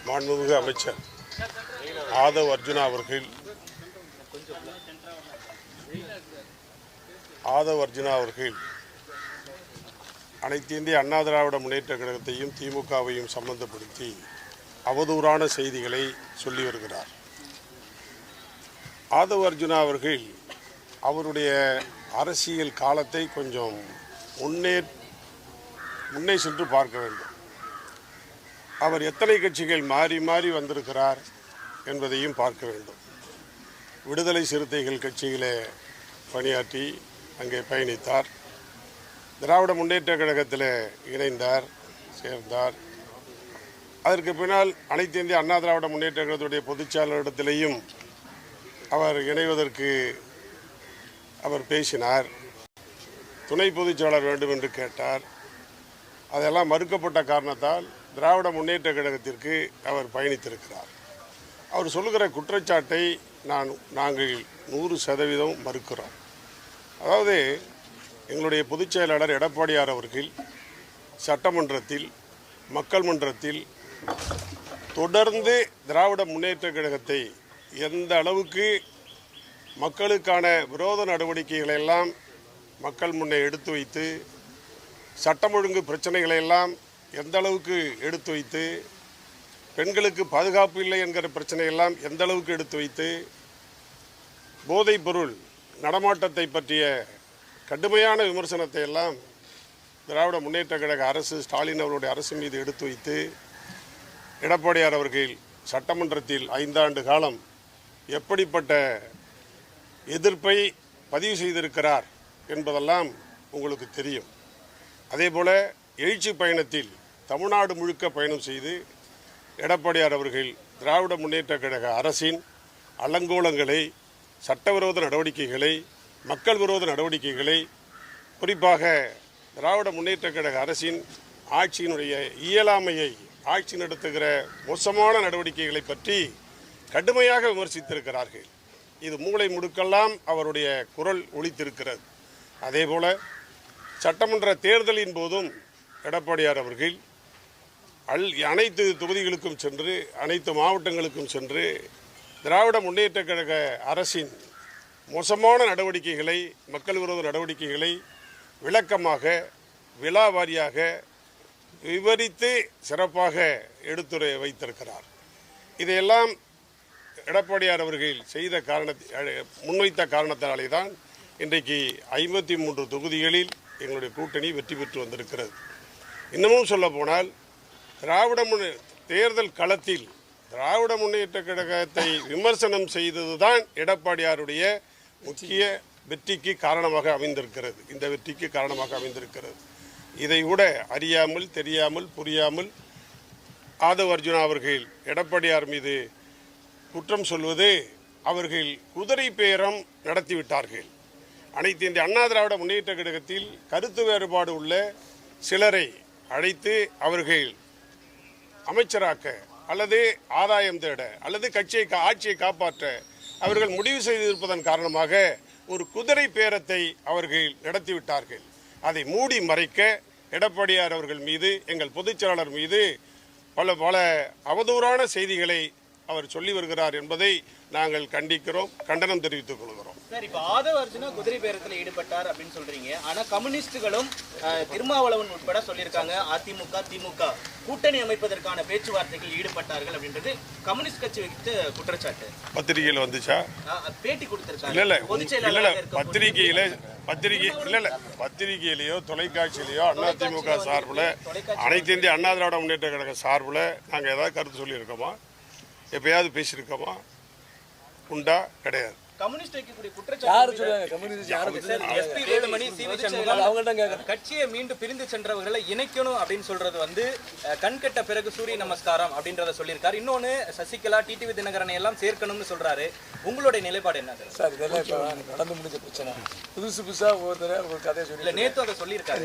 மாண்புமிகு அமைச்சர் ஆதவ் அர்ஜுனா அவர்கள் அனைத்து இந்திய அண்ணா திராவிட முன்னேற்ற கழகத்தையும் திமுகவையும் சம்பந்தப்படுத்தி அவதூறான செய்திகளை சொல்லி வருகிறார். ஆதவ் அர்ஜுனா அவர்கள் அவருடைய அரசியல் காலத்தை கொஞ்சம் முன்னே சென்று பார்க்க வேண்டும். அவர் எத்தனை கட்சிகள் மாறி மாறி வந்திருக்கிறார் என்பதையும் பார்க்க வேண்டும். விடுதலை சிறுத்தைகள் கட்சியிலே பணியாற்றி அங்கே பயணித்தார். திராவிட முன்னேற்ற கழகத்தில் சேர்ந்தார். அதற்கு பின்னால் அனைத்து இந்திய அண்ணா திராவிட முன்னேற்ற கழகத்துடைய பொதுச்செயலாளரிடத்திலேயும் அவர் இணைவதற்கு அவர் பேசினார். துணை பொதுச்செயலாளர் வேண்டும் என்று கேட்டார். அதெல்லாம் மறுக்கப்பட்ட காரணத்தால் திராவிட முன்னேற்ற கழகத்திற்கு அவர் பயணித்திருக்கிறார். அவர் சொல்லுகிற குற்றச்சாட்டை நாங்கள் 100% மறுக்கிறோம். அதாவது எங்களுடைய பொதுச் செயலாளர் எடப்பாடியார் அவர்கள் சட்டமன்றத்தில் மக்கள் மன்றத்தில் தொடர்ந்து திராவிட முன்னேற்ற கழகத்தை எந்த அளவுக்கு மக்களுக்கான விரோத நடவடிக்கைகளை எல்லாம் மக்கள் முன்னே எடுத்து வைத்து, சட்டம் ஒழுங்கு பிரச்சனைகளை எல்லாம் எந்த அளவுக்கு எடுத்து வைத்து, பெண்களுக்கு பாதுகாப்பு இல்லை என்கிற பிரச்சனையெல்லாம் எந்த அளவுக்கு எடுத்து வைத்து, போதைப் பொருள் நடமாட்டத்தை பற்றிய கடுமையான விமர்சனத்தை எல்லாம் திராவிட முன்னேற்ற கழக அரசு, ஸ்டாலின் அவருடைய அரசு மீது எடுத்து வைத்து, எடப்பாடியார் அவர்கள் சட்டமன்றத்தில் 5 ஆண்டு காலம் எப்படிப்பட்ட எதிர்ப்பை பதிவு செய்திருக்கிறார் என்பதெல்லாம் உங்களுக்கு தெரியும். அதேபோல எழுச்சி பயணத்தில் தமிழ்நாடு முழுக்க பயணம் செய்து எடப்பாடியார் அவர்கள் திராவிட முன்னேற்ற கழக அரசின் அலங்கோலங்களை, சட்டவிரோத நடவடிக்கைகளை, மக்கள் விரோத நடவடிக்கைகளை, குறிப்பாக திராவிட முன்னேற்ற கழக அரசின் ஆட்சியினுடைய இயலாமையை, ஆட்சி நடத்துகிற மோசமான நடவடிக்கைகளை பற்றி கடுமையாக விமர்சித்திருக்கிறார்கள். இது மூளை முடுக்கெல்லாம் அவருடைய குரல் ஒலித்திருக்கிறது. அதேபோல சட்டமன்ற தேர்தலின் போதும் எடப்பாடியார் அவர்கள் அனைத்து தொகுதிகளுக்கும் சென்று, அனைத்து மாவட்டங்களுக்கும் சென்று திராவிட முன்னேற்ற கழக அரசின் மோசமான நடவடிக்கைகளை, மக்கள் விரோத நடவடிக்கைகளை விளக்கமாக, விலாவாரியாக விவரித்து சிறப்பாக எடுத்துரை வைத்திருக்கிறார். இதையெல்லாம் எடப்பாடியார் அவர்கள் முன்வைத்த காரணத்தினாலே தான் இன்றைக்கு 53 தொகுதிகளில் எங்களுடைய கூட்டணி வெற்றி பெற்று வந்திருக்கிறது. இன்னமும் சொல்ல போனால் தேர்தல் களத்தில் திராவிட முன்னேற்ற கழகத்தை விமர்சனம் செய்ததுதான் எடப்பாடியாருடைய முக்கிய வெற்றிக்கு காரணமாக அமைந்திருக்கிறது. இந்த வெற்றிக்கு காரணமாக அமைந்திருக்கிறது. இதை கூட அறியாமல், தெரியாமல், புரியாமல் ஆதவ் அர்ஜுனா அவர்கள் எடப்பாடியார் மீது குற்றம் சொல்வது, அவர்கள் குதிரை பேரம் நடத்திவிட்டார்கள். அனைத்து இந்திய அண்ணா திராவிட முன்னேற்ற கழகத்தில் கருத்து வேறுபாடு உள்ள சிலரை அழைத்து அவர்கள் அமைச்சராக்க அல்லது ஆதாயம் தேட அல்லது ஆட்சியை காப்பாற்ற அவர்கள் முடிவு செய்திருப்பதன் காரணமாக ஒரு குதிரை பேரத்தை அவர்கள் நடத்திவிட்டார்கள். அதை மூடி மறைக்க எடப்பாடியார் அவர்கள் மீது, எங்கள் பொதுச் செயலாளர் மீது பல அவதூறான செய்திகளை அவர் சொல்லி வருகிறார் என்பதை நாங்கள் கண்டிக்கிறோம், கண்டனம் தெரிவித்துக் கொள்கிறோம். சார், இப்போ ஆதவ் அர்ஜுனா குதிரை பேரத்தில் ஈடுபட்டார் அப்படின்னு சொல்றீங்க. ஆனா கம்யூனிஸ்டுகளும் திருமாவளவன் உட்பட சொல்லியிருக்காங்க அதிமுக திமுக கூட்டணி அமைப்பதற்கான பேச்சுவார்த்தைகள் ஈடுபட்டார்கள் அப்படின்றது கம்யூனிஸ்ட் கட்சி வைத்த குற்றச்சாட்டு. பத்திரிகையில் வந்துச்சா? பேட்டி கொடுத்திருக்காங்க. இல்ல பத்திரிகையிலேயோ தொலைக்காட்சியிலேயோ அதிமுக சார்பில், அனைத்து இந்திய அண்ணா திராவிட முன்னேற்ற கழக சார்பில் நாங்கள் ஏதாவது கருத்து சொல்லியிருக்கோமா? எப்பயாவது பேசியிருக்கோமா? உண்டா? கிடையாது. கட்சியை மீண்டும் பிரிந்து சென்றவர்களை இணைக்கணும் அப்படின்னு சொல்றது வந்து கண்கட்ட பிறகு சூரிய நமஸ்காரம் அப்படின்றத சொல்லியிருக்காரு. இன்னொன்னு சசிகலா, டிடிவி தினகரனை எல்லாம் சேர்க்கணும்னு சொல்றாரு. உங்களுடைய நிலைப்பாடு என்ன சார்? இதெல்லாம் நடந்து முடிஞ்ச பிரச்சனை. புதுசா ஒவ்வொருத்தர ஒரு கதையை சொல்லி நேத்து அதை சொல்லியிருக்காரு.